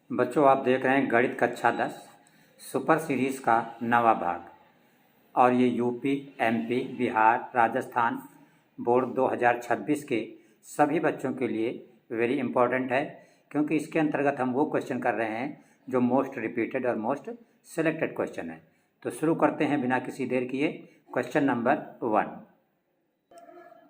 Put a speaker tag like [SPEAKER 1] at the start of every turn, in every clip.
[SPEAKER 1] बच्चों, आप देख रहे हैं गणित कक्षा 10 सुपर सीरीज़ का नवा भाग। और ये UP, MP, Bihar, Rajasthan board 2026 के सभी बच्चों के लिए वेरी इम्पॉर्टेंट है, क्योंकि इसके अंतर्गत हम वो क्वेश्चन कर रहे हैं जो मोस्ट रिपीटेड और मोस्ट सेलेक्टेड क्वेश्चन है। तो शुरू करते हैं बिना किसी देर किए। Question number 1।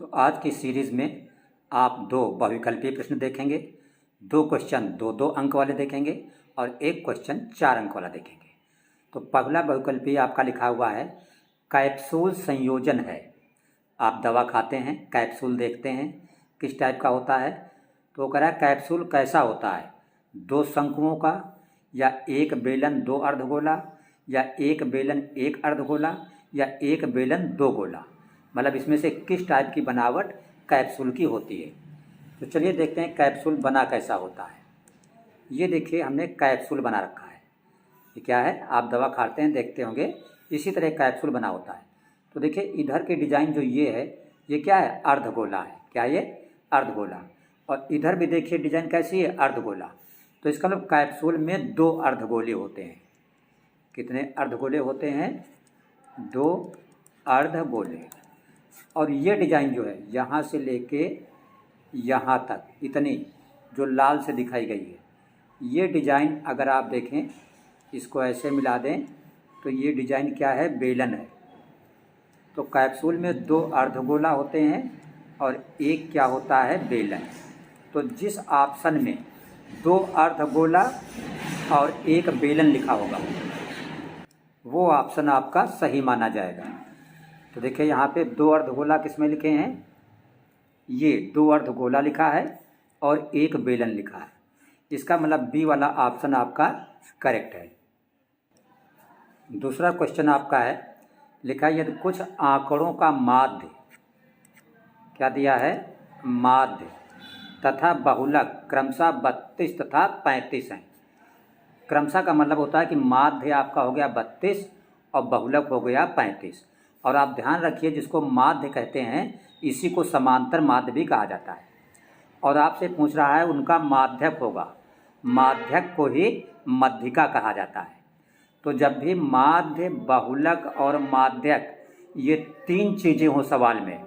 [SPEAKER 1] तो आज की सीरीज़ में आप 2 बहुविकल्पीय प्रश्न देखेंगे, 2 क्वेश्चन 2-2 अंक वाले देखेंगे और 1 क्वेश्चन 4 अंक वाला देखेंगे। तो पहला बहुविकल्पीय आपका लिखा हुआ है कैप्सूल संयोजन है। आप दवा खाते हैं, कैप्सूल देखते हैं किस टाइप का होता है। तो वो कह रहा है कैप्सूल कैसा होता है, 2 शंकुओं का, या 1 बेलन 2 अर्धगोला, या 1 बेलन 1 अर्धगोला, या 1 बेलन 2 गोला। मतलब इसमें से किस टाइप की बनावट कैप्सूल की होती है। तो चलिए देखते हैं कैप्सूल बना कैसा होता है। ये देखिए, हमने कैप्सूल बना रखा है। ये क्या है, आप दवा खाते हैं देखते होंगे, इसी तरह कैप्सूल बना होता है। तो देखिए इधर की डिजाइन जो ये है, ये क्या है, अर्धगोला है। क्या ये, अर्धगोला। और इधर भी देखिए डिजाइन कैसी है, अर्धगोला। तो इसका मतलब कैप्सूल में 2 अर्धगोले होते हैं। कितने अर्धगोले होते हैं, 2 अर्धगोले। और ये डिजाइन जो है यहाँ से लेके यहाँ तक, इतनी जो लाल से दिखाई गई है, ये डिजाइन अगर आप देखें, इसको ऐसे मिला दें तो ये डिजाइन क्या है, बेलन है। तो कैप्सूल में 2 अर्धगोला होते हैं और 1 क्या होता है, बेलन। तो जिस ऑप्शन में 2 अर्धगोला और 1 बेलन लिखा होगा वो ऑप्शन आपका सही माना जाएगा। तो देखिए यहाँ पे 2 अर्धगोला किसमें लिखे हैं, ये 2 अर्धगोला लिखा है और 1 बेलन लिखा है। इसका मतलब बी वाला ऑप्शन आपका करेक्ट है। दूसरा क्वेश्चन आपका है, लिखा है यदि कुछ आंकड़ों का माध्य, क्या दिया है, माध्य तथा बहुलक क्रमशः 32 तथा 35 हैं। क्रमशः का मतलब होता है कि माध्य आपका हो गया 32 और बहुलक हो गया 35। और आप ध्यान रखिए, जिसको माध्य कहते हैं इसी को समांतर माध्य भी कहा जाता है। और आपसे पूछ रहा है उनका माध्यक होगा, माध्यक को ही मध्यिका कहा जाता है। तो जब भी माध्य, बहुलक और माध्यक ये 3 चीज़ें हो सवाल में,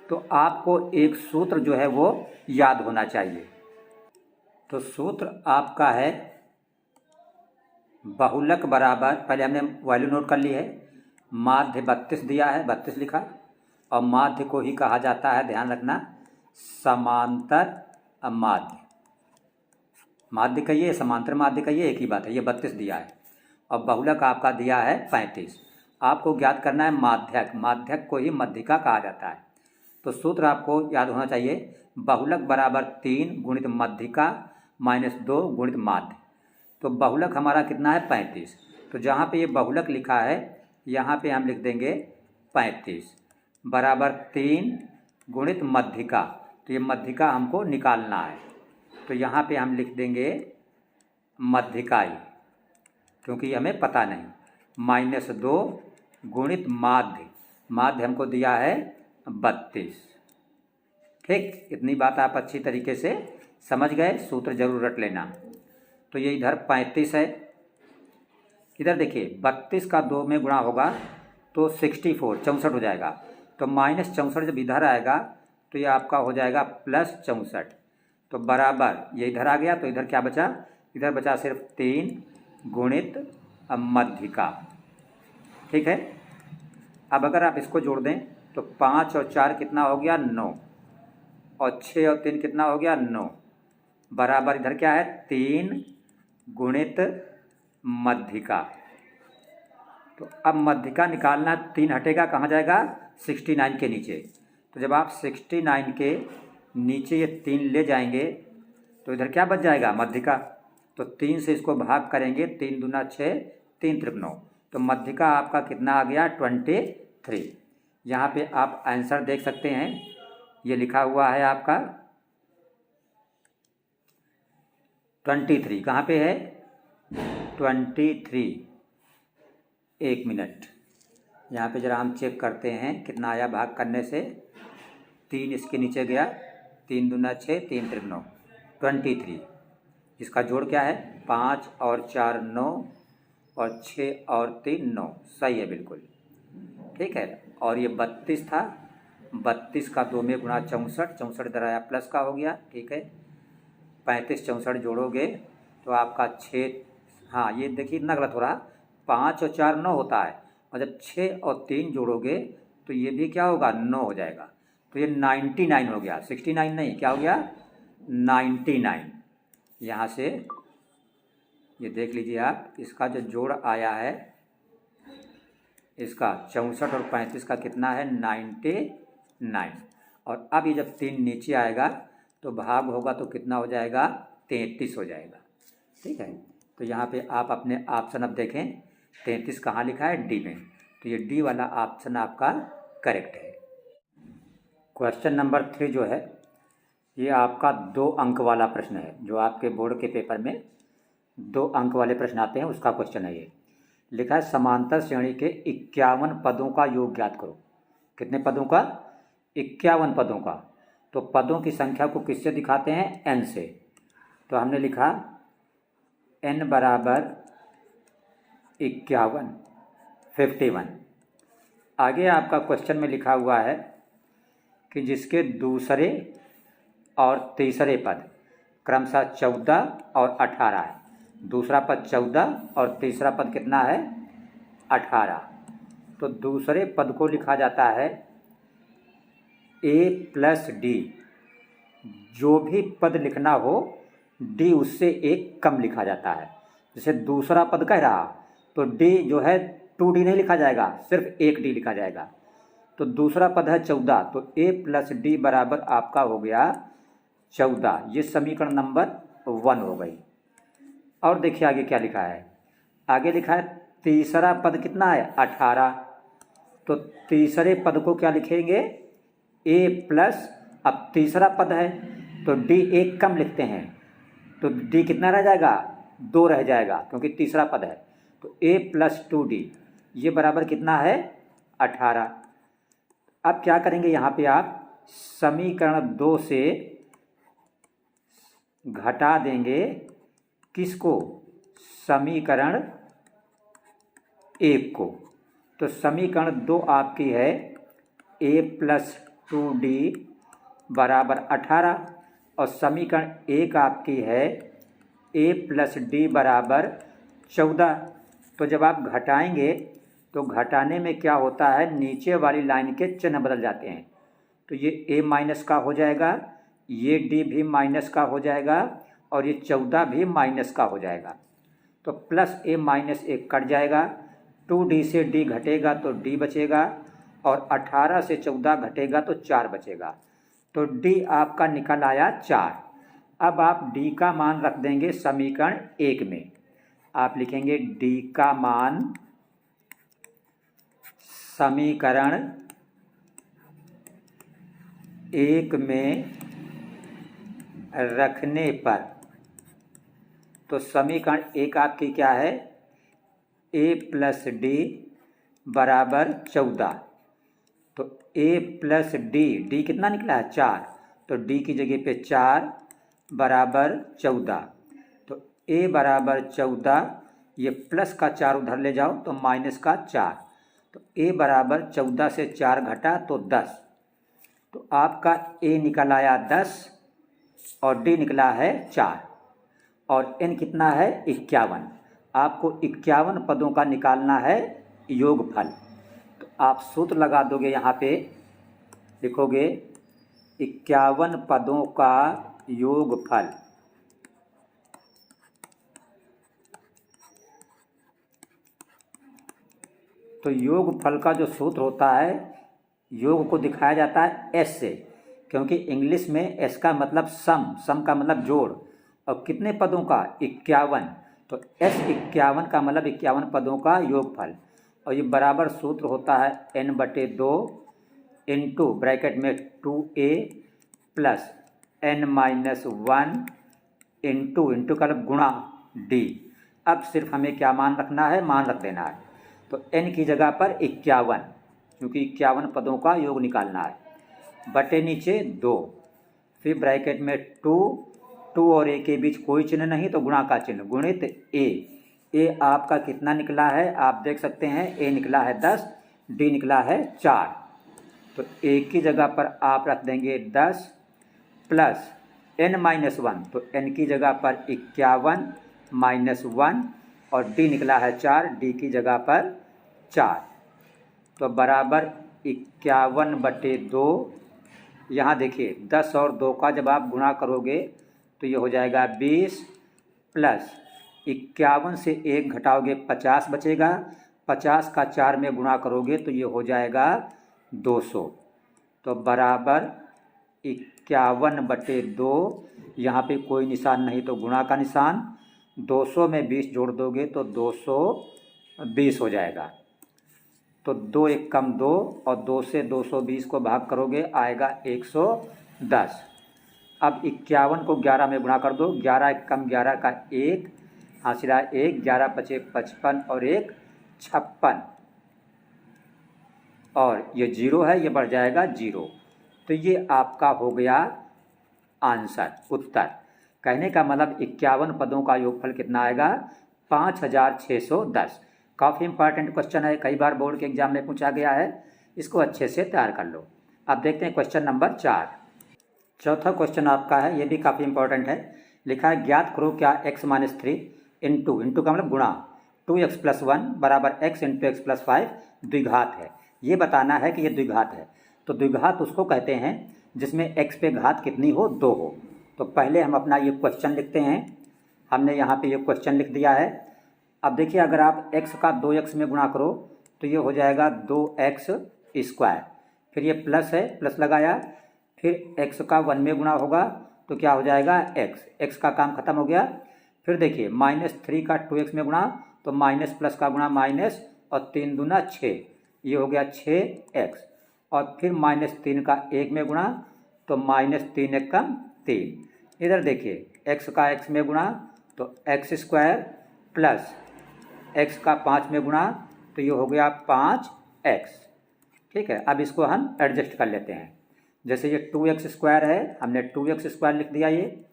[SPEAKER 1] तो आपको एक सूत्र जो है वो याद होना चाहिए। तो सूत्र आपका है बहुलक बराबर, पहले हमने वैल्यू नोट कर ली है, माध्य 32 दिया है, 32 लिखा। और माध्य को ही कहा जाता है, ध्यान रखना, समांतर माध्य। माध्य कहिए, समांतर माध्य कहिए, एक ही बात है। ये 32 दिया है और बहुलक आपका दिया है 35। आपको ज्ञात करना है माध्यक, माध्यक को ही मध्यिका कहा जाता है। तो सूत्र आपको याद होना चाहिए, बहुलक बराबर 3 गुणित मध्यिका माइनस 2 गुणित माध्य। तो बहुलक हमारा कितना है, 35। तो जहाँ पे ये बहुलक लिखा है यहाँ पे हम लिख देंगे 35 बराबर 3 गुणित मध्यिका। तो ये मध्यिका हमको निकालना है, तो यहाँ पे हम लिख देंगे मध्यिकाई, क्योंकि हमें पता नहीं, माइनस 2 गुणित माध्य, माध्य हमको दिया है 32। ठीक, इतनी बात आप अच्छी तरीके से समझ गए, सूत्र जरूर रट लेना। तो ये इधर 35 है, इधर देखिए 32 का 2 में गुणा होगा तो 64 64 हो जाएगा। तो माइनस 64 जब इधर आएगा तो ये आपका हो जाएगा प्लस 64। तो बराबर ये इधर आ गया, तो इधर क्या बचा, इधर बचा सिर्फ 3 गुणित मध्यिका। ठीक है, अब अगर आप इसको जोड़ दें तो 5 और 4 कितना हो गया, 9, और 6 और 3 कितना हो गया, 9, बराबर इधर क्या है, 3 गुणित मध्यिका। तो अब मध्यिका निकालना, 3 हटेगा, कहाँ जाएगा, 69 के नीचे। तो जब आप 69 के नीचे ये 3 ले जाएंगे तो इधर क्या बच जाएगा, मध्यिका। तो 3 से इसको भाग करेंगे, 3 दूना 6, 3 त्रिक 9। तो मध्यिका आपका कितना आ गया, 23। यहाँ पे आप आंसर देख सकते हैं, ये लिखा हुआ है आपका 23। कहाँ पे है, 23। 1 मिनट, यहाँ पे ज़रा हम चेक करते हैं कितना आया भाग करने से। 3 इसके नीचे गया, 3 दूना 6, 3 त्रिक 9, 23। इसका जोड़ क्या है? 5 और 4 9 और 6 और 3 9। सही है बिल्कुल, ठीक है। और ये 32 था, 32 का 2 में गुणा 64, 64 इधर आया प्लस का हो गया, ठीक है। 35 64 जोड़ोगे तो आपका 6, हाँ ये देखिए इतना गलत हो रहा, 5 और 4 9 होता है, और जब 6 और 3 जोड़ोगे तो ये भी क्या होगा? 9 हो जाएगा। तो ये 99 हो गया, 69 नहीं, क्या हो गया? 99। यहाँ से ये देख लीजिए आप, इसका जो जोड़ आया है इसका 64 और 35 का कितना है? 99। और अब ये जब 3 नीचे आएगा तो भाग होगा तो कितना हो जाएगा? 33 हो जाएगा, ठीक है। तो यहाँ पे आप अपने ऑप्शन अब देखें, 33 कहाँ लिखा है? डी में। तो ये डी वाला ऑप्शन आपका करेक्ट है। क्वेश्चन नंबर 3 जो है ये आपका 2 अंक वाला प्रश्न है, जो आपके बोर्ड के पेपर में 2 अंक वाले प्रश्न आते हैं, उसका क्वेश्चन है ये। लिखा है समांतर श्रेणी के 51 पदों का योग ज्ञात करो। कितने पदों का? 51 पदों का। तो पदों की संख्या को किससे दिखाते हैं? n से। तो हमने लिखा n बराबर 51, 51। आगे आपका क्वेश्चन में लिखा हुआ है कि जिसके दूसरे और तीसरे पद क्रमशः 14 और 18 है। दूसरा पद 14 और तीसरा पद कितना है? 18। तो दूसरे पद को लिखा जाता है a प्लस डी। जो भी पद लिखना हो d उससे एक कम लिखा जाता है। जैसे दूसरा पद कह रहा तो d जो है 2d नहीं लिखा जाएगा, सिर्फ 1d लिखा जाएगा। तो दूसरा पद है 14, तो a प्लस डी बराबर आपका हो गया 14। ये समीकरण नंबर 1 हो गई। और देखिए आगे क्या लिखा है। आगे लिखा है तीसरा पद कितना है? 18। तो तीसरे पद को क्या लिखेंगे? a प्लस, अब तीसरा पद है तो d एक कम लिखते हैं, तो d कितना रह जाएगा? 2 रह जाएगा, क्योंकि तीसरा पद है। तो a प्लस 2d ये बराबर कितना है? 18। अब क्या करेंगे यहाँ पे आप? समीकरण 2 से घटा देंगे किसको? समीकरण 1 को। तो समीकरण 2 आपकी है a प्लस 2d बराबर 18, और समीकरण 1 आपकी है a प्लस डी बराबर 14। तो जब आप घटाएंगे तो घटाने में क्या होता है? नीचे वाली लाइन के चिन्ह बदल जाते हैं। तो ये a माइनस का हो जाएगा, ये d भी माइनस का हो जाएगा, और ये 14 भी माइनस का हो जाएगा। तो प्लस a माइनस 1 कट जाएगा, 2d से d घटेगा तो d बचेगा, और 18 से 14 घटेगा तो 4 बचेगा। तो d आपका निकल आया 4। अब आप d का मान रख देंगे समीकरण 1 में। आप लिखेंगे d का मान समीकरण 1 में रखने पर, तो समीकरण 1 आपकी क्या है? a प्लस डी बराबर 14। तो a प्लस डी कितना निकला है? 4। तो d की जगह पे 4 बराबर 14। तो a बराबर 14, ये प्लस का 4 उधर ले जाओ तो माइनस का 4। तो a बराबर 14 से 4 घटा तो 10। तो आपका a निकल आया 10 और d निकला है 4, और n कितना है? 51। आपको 51 पदों का निकालना है योगफल। तो आप सूत्र लगा दोगे, यहाँ पे लिखोगे 51 पदों का योगफल। तो योगफल का जो सूत्र होता है, योग को दिखाया जाता है s से, क्योंकि इंग्लिश में s का मतलब सम का मतलब जोड़, और कितने पदों का? 51। तो s 51 का मतलब 51 पदों का योगफल। और ये बराबर सूत्र होता है n/2 इंटू ब्रैकेट में 2a प्लस n-1 इंटू का गुणा d। अब सिर्फ हमें क्या मान रखना है? मान रख देना है। तो n की जगह पर 51, क्योंकि 51 पदों का योग निकालना है, बटे नीचे 2, फिर ब्रैकेट में 2 2 और a के बीच कोई चिन्ह नहीं तो गुणा का चिन्ह, गुणित a आपका कितना निकला है आप देख सकते हैं, a निकला है 10, d निकला है 4। तो a की जगह पर आप रख देंगे 10 प्लस n-1, तो n की जगह पर 51 माइनस 1 और d निकला है 4, d की जगह पर 4, तो बराबर 51/2। यहाँ देखिए 10 और 2 का जब आप गुणा करोगे तो ये हो जाएगा 20 प्लस 51 से 1 घटाओगे 50 बचेगा, 50 का 4 में गुणा करोगे तो ये हो जाएगा 200, तो बराबर 51/2। यहाँ पे कोई निशान नहीं तो गुणा का निशान, 200 में 20 जोड़ दोगे तो 220 हो जाएगा। तो 2 एक कम 2 और 2 से 220 को भाग करोगे आएगा 110। अब 51 को 11 में गुणा कर दो, 11 एक कम 11 का 1, हासिला 1, 11 पचे 55 और 1 56, और ये 0 है, ये बढ़ जाएगा 0। तो ये आपका हो गया आंसर, उत्तर। कहने का मतलब 51 पदों का योगफल कितना आएगा, 5610। काफ़ी इंपॉर्टेंट क्वेश्चन है, कई बार बोर्ड के एग्जाम में पूछा गया है, इसको अच्छे से तैयार कर लो। अब देखते हैं क्वेश्चन नंबर 4। चौथा क्वेश्चन आपका है, ये भी काफ़ी इंपॉर्टेंट है। लिखा है ज्ञात करो क्या x-3 इंटू का मतलब गुणा 2x+1 बराबर x इंटू x+5 द्विघात है। ये बताना है कि ये द्विघात है। तो द्विघात उसको कहते हैं जिसमें x पे घात कितनी हो, 2 हो। तो पहले हम अपना ये क्वेश्चन लिखते हैं। हमने यहाँ पे ये क्वेश्चन लिख दिया है। अब देखिए अगर आप x का 2x में गुणा करो तो ये हो जाएगा 2x²। फिर ये प्लस है, प्लस लगाया, फिर x का 1 में गुणा होगा तो क्या हो जाएगा x का काम खत्म हो गया। फिर देखिए -3 का 2x में गुणा तो माइनस प्लस का गुणा माइनस और 3 दूना 6, ये हो गया 6x। और फिर -3 का 1 में गुणा तो -3 एक कम 3। इधर देखिए x का x में गुणा तो x² प्लस x का 5 में गुणा तो ये हो गया 5x। ठीक है, अब इसको हम एडजस्ट कर लेते हैं। जैसे ये 2x² है, हमने 2x² लिख दिया ये।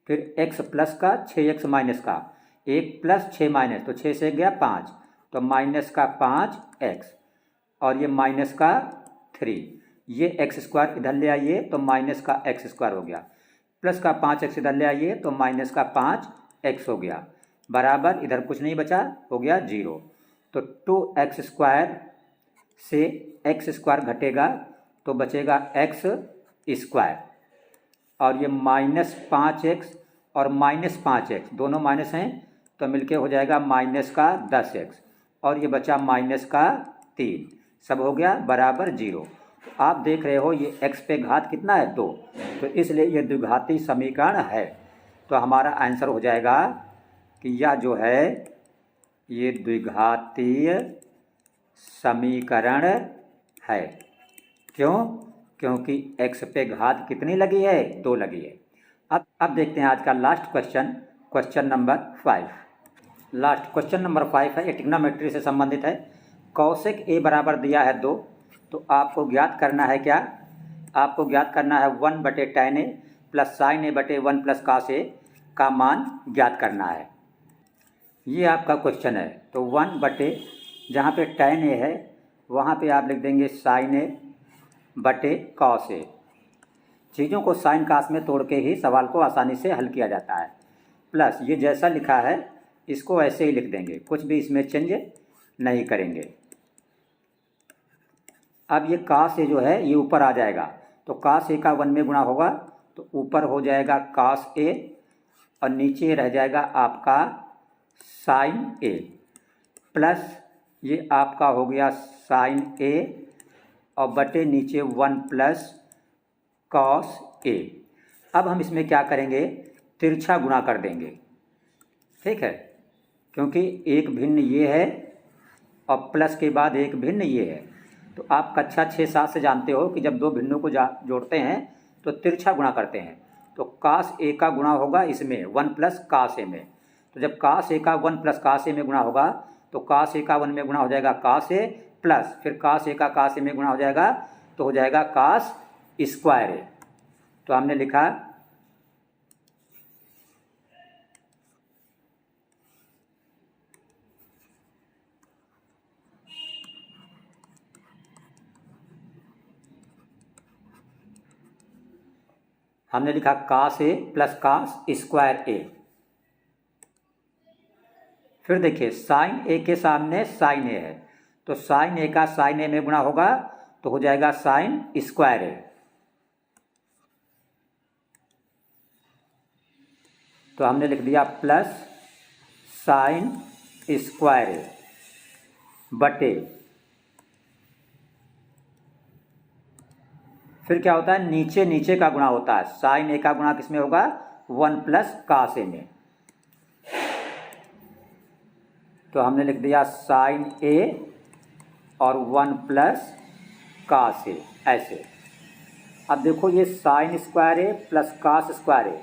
[SPEAKER 1] फिर x प्लस का 6x माइनस का 1 प्लस 6 माइनस तो 6 से गया 5 तो माइनस का 5x और ये माइनस का 3, ये x² इधर ले आइए तो माइनस का x² हो गया, प्लस का 5x इधर ले आइए तो माइनस का 5x हो गया, बराबर इधर कुछ नहीं बचा, हो गया 0। तो 2x² से x² घटेगा तो बचेगा x² और ये -5x और -5x दोनों माइनस हैं तो मिलके हो जाएगा माइनस का 10x और ये बचा माइनस का 3, सब हो गया बराबर 0। तो आप देख रहे हो ये x पे घात कितना है, 2, तो इसलिए ये द्विघाती समीकरण है। तो हमारा आंसर हो जाएगा कि यह जो है ये द्विघातीय समीकरण है। क्यों? क्योंकि x पे घात कितनी लगी है, 2 लगी है। अब देखते हैं आज का last question, question number 5। Last question number 5 है, ये ट्रिग्नोमेट्री से संबंधित है। कौशिक a बराबर दिया है 2, तो आपको ज्ञात करना है क्या, आपको ज्ञात करना है 1/tan a plus sin a/1 plus cos a का मान ज्ञात करना है। ये आपका क्वेश्चन है। तो 1 जहाँ पे tan a है वहाँ पे आप लिख देंगे sin a/cos a। चीज़ों को साइन कास में तोड़ के ही सवाल को आसानी से हल किया जाता है। प्लस ये जैसा लिखा है इसको ऐसे ही लिख देंगे, कुछ भी इसमें चेंज नहीं करेंगे। अब ये cos a जो है ये ऊपर आ जाएगा, तो cos a का 1 में गुणा होगा तो ऊपर हो जाएगा cos a और नीचे रह जाएगा आपका sin a, प्लस ये आपका हो गया sin a और बटे नीचे 1 प्लस cos a। अब हम इसमें क्या करेंगे, तिरछा गुणा कर देंगे। ठीक है, क्योंकि एक भिन्न ये है और प्लस के बाद एक भिन्न ये है। तो आप कक्षा 6-7 से जानते हो कि जब दो भिन्नों को जोड़ते हैं तो तिरछा गुणा करते हैं। तो cos a का गुणा होगा इसमें 1 प्लस cos a में। तो जब cos a का 1 प्लस cos a में गुणा होगा तो cos a का 1 में गुणा हो जाएगा cos a प्लस फिर cos a का cos a में गुणा हो जाएगा तो हो जाएगा cos² a। तो हमने लिखा हमने लिखा cos A plus cos square A। फिर देखिए साइन A के सामने साइन A है, तो साइन A का साइन A में गुणा होगा तो हो जाएगा साइन स्क्वायर A। तो हमने लिख दिया प्लस साइन स्क्वायर A बटे, फिर क्या होता है, नीचे नीचे का गुणा होता है। साइन A का गुणा किसमें होगा, 1 प्लस cos A में। तो हमने लिख दिया साइन A और 1 प्लस cos A ऐसे। अब देखो ये sine square A plus cos square A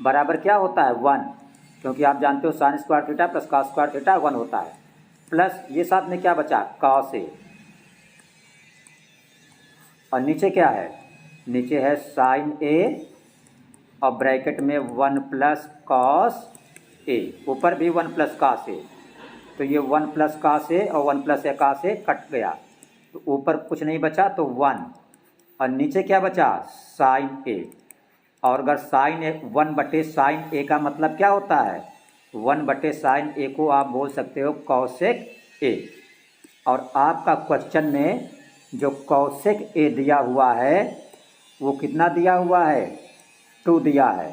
[SPEAKER 1] बराबर क्या होता है, 1, क्योंकि आप जानते हो sine square theta plus cos square theta 1 होता है। प्लस ये साथ में क्या बचा, cos A, और नीचे क्या है, नीचे है साइन A और ब्रैकेट में 1 प्लस cos A, ऊपर भी 1 प्लस cos A। तो ये 1 प्लस cos A और 1 प्लस cos A कट गया, तो ऊपर कुछ नहीं बचा तो 1, और नीचे क्या बचा, साइन A। और अगर साइन A 1 बटे साइन A का मतलब क्या होता है, 1 बटे साइन A को आप बोल सकते हो कॉसेक A। और आपका क्वेश्चन में जो कॉसेक A दिया हुआ है वो कितना दिया हुआ है, 2 दिया है।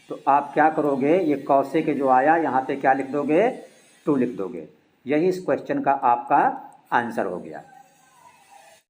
[SPEAKER 1] तो आप क्या करोगे, ये कॉसेक जो आया यहाँ पे क्या लिख दोगे, 2 लिख दोगे। यही इस क्वेश्चन का आपका आंसर हो गया।